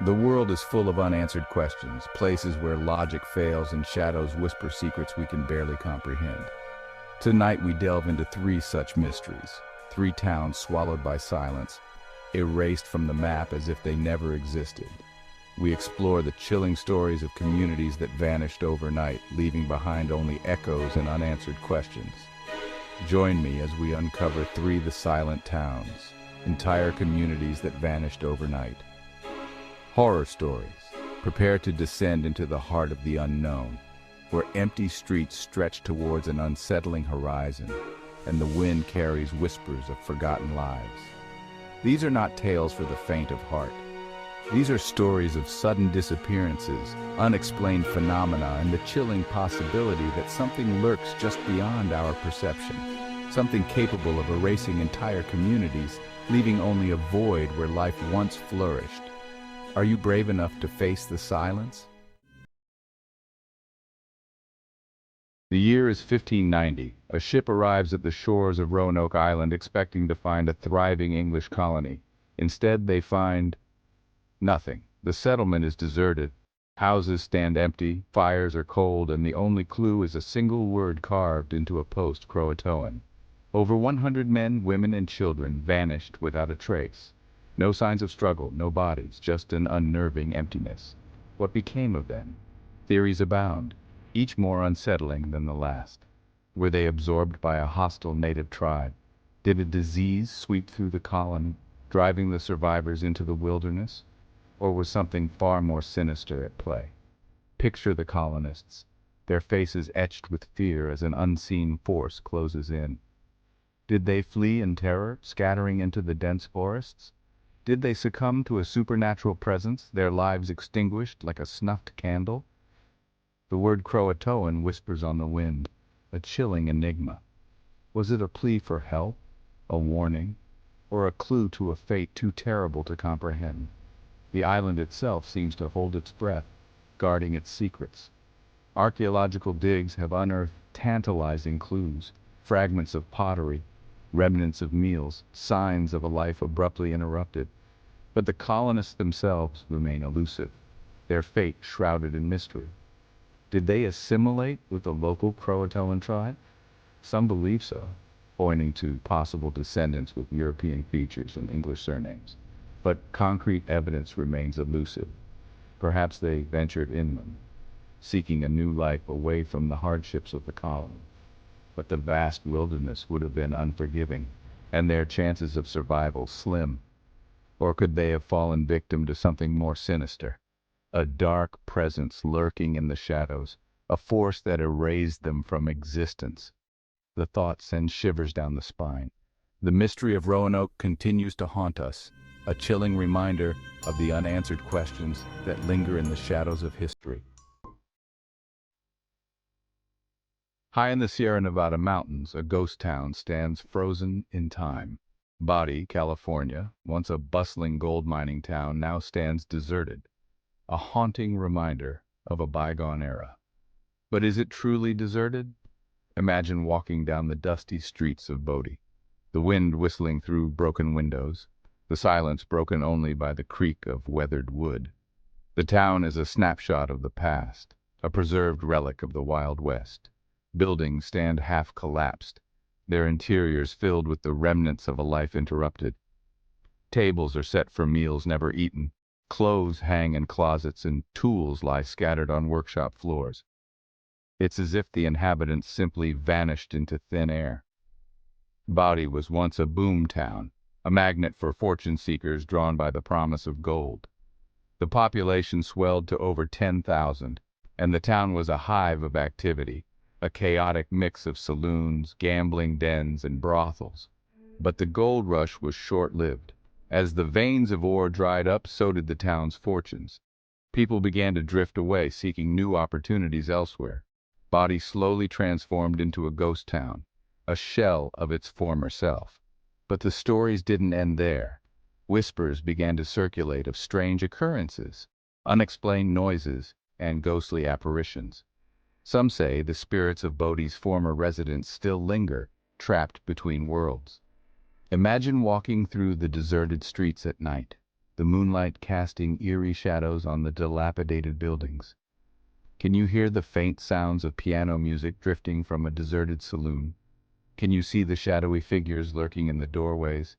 The world is full of unanswered questions, places where logic fails and shadows whisper secrets we can barely comprehend. Tonight we delve into three such mysteries, three towns swallowed by silence, erased from the map as if they never existed. We explore the chilling stories of communities that vanished overnight, leaving behind only echoes and unanswered questions. Join me as we uncover three the silent towns, entire communities that vanished overnight. Horror stories. Prepare to descend into the heart of the unknown, where empty streets stretch towards an unsettling horizon, and the wind carries whispers of forgotten lives. These are not tales for the faint of heart. These are stories of sudden disappearances, unexplained phenomena, and the chilling possibility that something lurks just beyond our perception, something capable of erasing entire communities, leaving only a void where life once flourished. Are you brave enough to face the silence? The year is 1590. A ship arrives at the shores of Roanoke Island expecting to find a thriving English colony. Instead, they find nothing. The settlement is deserted. Houses stand empty, fires are cold, and the only clue is a single word carved into a post Croatoan. Over 100 men, women, and children vanished without a trace. No signs of struggle, no bodies, just an unnerving emptiness. What became of them? Theories abound, each more unsettling than the last. Were they absorbed by a hostile native tribe? Did a disease sweep through the colony, driving the survivors into the wilderness? Or was something far more sinister at play? Picture the colonists, their faces etched with fear as an unseen force closes in. Did they flee in terror, scattering into the dense forests? Did they succumb to a supernatural presence, their lives extinguished like a snuffed candle? The word Croatoan whispers on the wind, a chilling enigma. Was it a plea for help, a warning, or a clue to a fate too terrible to comprehend? The island itself seems to hold its breath, guarding its secrets. Archaeological digs have unearthed tantalizing clues, fragments of pottery, remnants of meals, signs of a life abruptly interrupted. But the colonists themselves remain elusive, their fate shrouded in mystery. Did they assimilate with the local Croatoan tribe? Some believe so, pointing to possible descendants with European features and English surnames. But concrete evidence remains elusive. Perhaps they ventured inland, seeking a new life away from the hardships of the colony. But the vast wilderness would have been unforgiving, and their chances of survival slim. Or could they have fallen victim to something more sinister? A dark presence lurking in the shadows, a force that erased them from existence. The thought sends shivers down the spine. The mystery of Roanoke continues to haunt us, a chilling reminder of the unanswered questions that linger in the shadows of history. High in the Sierra Nevada mountains, a ghost town stands frozen in time. Body, California, once a bustling gold mining town, now stands deserted, a haunting reminder of a bygone era. But is it truly deserted? Imagine walking down the dusty streets of Bodie, the wind whistling through broken windows, the silence broken only by the creak of weathered wood. The town is a snapshot of the past, a preserved relic of the Wild West. Buildings stand half collapsed, their interiors filled with the remnants of a life interrupted. Tables are set for meals never eaten, clothes hang in closets, and tools lie scattered on workshop floors. It's as if the inhabitants simply vanished into thin air. Body was once a boom town, a magnet for fortune seekers drawn by the promise of gold. The population swelled to over 10,000, and the town was a hive of activity, a chaotic mix of saloons, gambling dens, and brothels. But the gold rush was short-lived. As the veins of ore dried up, so did the town's fortunes. People began to drift away, seeking new opportunities elsewhere. Body slowly transformed into a ghost town, a shell of its former self. But the stories didn't end there. Whispers began to circulate of strange occurrences, unexplained noises, and ghostly apparitions. Some say the spirits of Bodhi's former residents still linger, trapped between worlds. Imagine walking through the deserted streets at night. the moonlight casting eerie shadows on the dilapidated buildings. Can you hear the faint sounds of piano music drifting from a deserted saloon? Can you see the shadowy figures lurking in the doorways?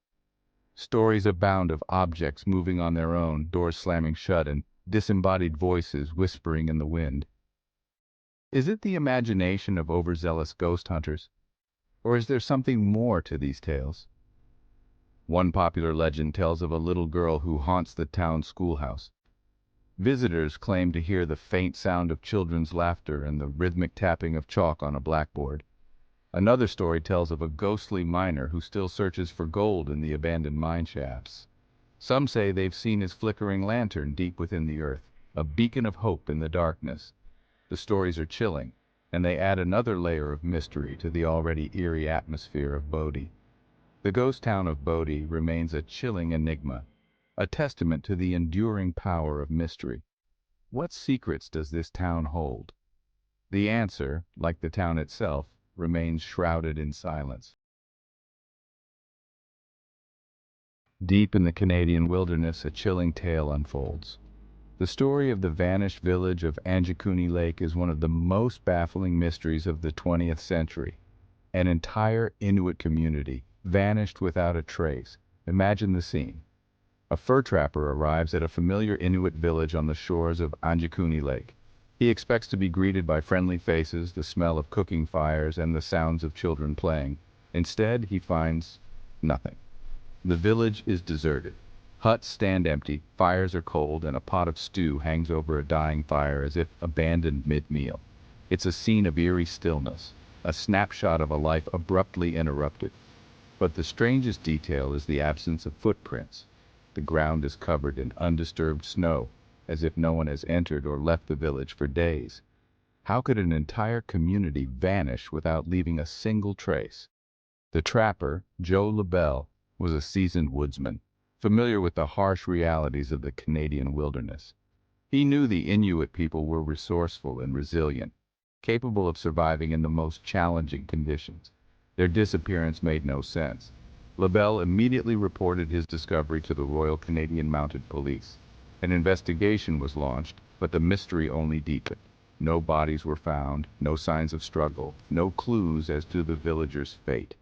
Stories abound of objects moving on their own, doors slamming shut, and disembodied voices whispering in the wind. Is it the imagination of overzealous ghost hunters, or is there something more to these tales? One popular legend tells of a little girl who haunts the town schoolhouse. Visitors claim to hear the faint sound of children's laughter and the rhythmic tapping of chalk on a blackboard. Another story tells of a ghostly miner who still searches for gold in the abandoned mine shafts. Some say they've seen his flickering lantern deep within the earth, a beacon of hope in the darkness. The stories are chilling, and they add another layer of mystery to the already eerie atmosphere of Bodie. The ghost town of Bodie remains a chilling enigma, a testament to the enduring power of mystery. What secrets does this town hold? The answer, like the town itself, remains shrouded in silence. Deep in the Canadian wilderness, a chilling tale unfolds. The story of the vanished village of Anjikuni Lake is one of the most baffling mysteries of the 20th century. An entire Inuit community vanished without a trace. Imagine the scene. A fur trapper arrives at a familiar Inuit village on the shores of Anjikuni Lake. He expects to be greeted by friendly faces, the smell of cooking fires, and the sounds of children playing. Instead, he finds nothing. The village is deserted. Huts stand empty, fires are cold, and a pot of stew hangs over a dying fire as if abandoned mid-meal. It's a scene of eerie stillness, a snapshot of a life abruptly interrupted. But the strangest detail is the absence of footprints. The ground is covered in undisturbed snow, as if no one has entered or left the village for days. How could an entire community vanish without leaving a single trace? The trapper, Joe LaBelle, was a seasoned woodsman, familiar with the harsh realities of the Canadian wilderness. He knew the Inuit people were resourceful and resilient, capable of surviving in the most challenging conditions. Their disappearance made no sense. LaBelle immediately reported his discovery to the Royal Canadian Mounted Police. An investigation was launched, but the mystery only deepened. No bodies were found, no signs of struggle, no clues as to the villagers' fate.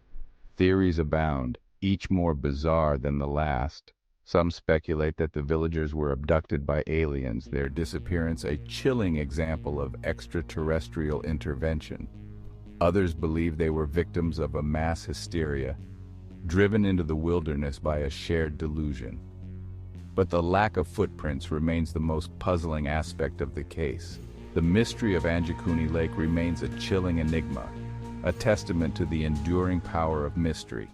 Theories abound, each more bizarre than the last. Some speculate that the villagers were abducted by aliens, their disappearance a chilling example of extraterrestrial intervention. Others believe they were victims of a mass hysteria, driven into the wilderness by a shared delusion. But the lack of footprints remains the most puzzling aspect of the case. The mystery of Anjikuni Lake remains a chilling enigma, a testament to the enduring power of mystery.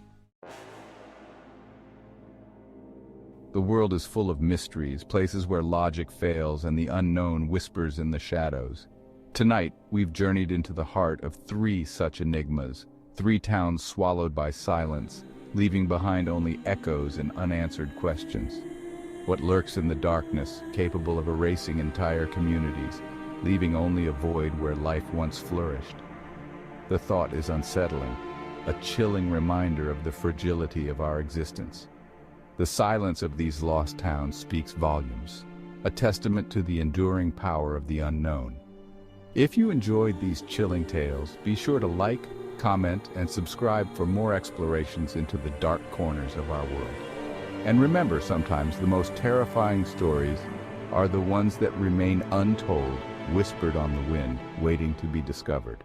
The world is full of mysteries, places where logic fails and the unknown whispers in the shadows. Tonight, we've journeyed into the heart of three such enigmas, three towns swallowed by silence, leaving behind only echoes and unanswered questions. What lurks in the darkness, capable of erasing entire communities, leaving only a void where life once flourished? The thought is unsettling, a chilling reminder of the fragility of our existence. The silence of these lost towns speaks volumes, a testament to the enduring power of the unknown. If you enjoyed these chilling tales, be sure to like, comment, and subscribe for more explorations into the dark corners of our world. And remember, sometimes the most terrifying stories are the ones that remain untold, whispered on the wind, waiting to be discovered.